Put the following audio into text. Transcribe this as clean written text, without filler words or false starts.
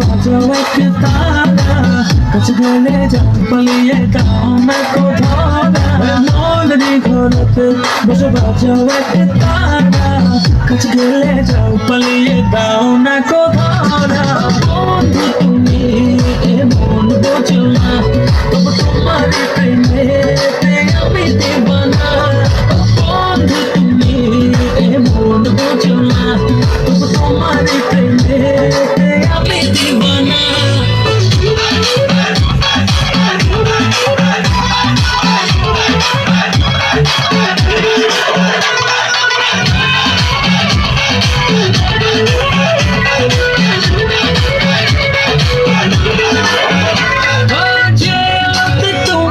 বাজাও এক তারা, কাছে গেলে যাও পালিয়ে দাও না কোথাও না। মনের ঘরেতে বসে বাজাও এক তারা, কাছে গেলে যাও পালিয়ে দাও না কোথাও না।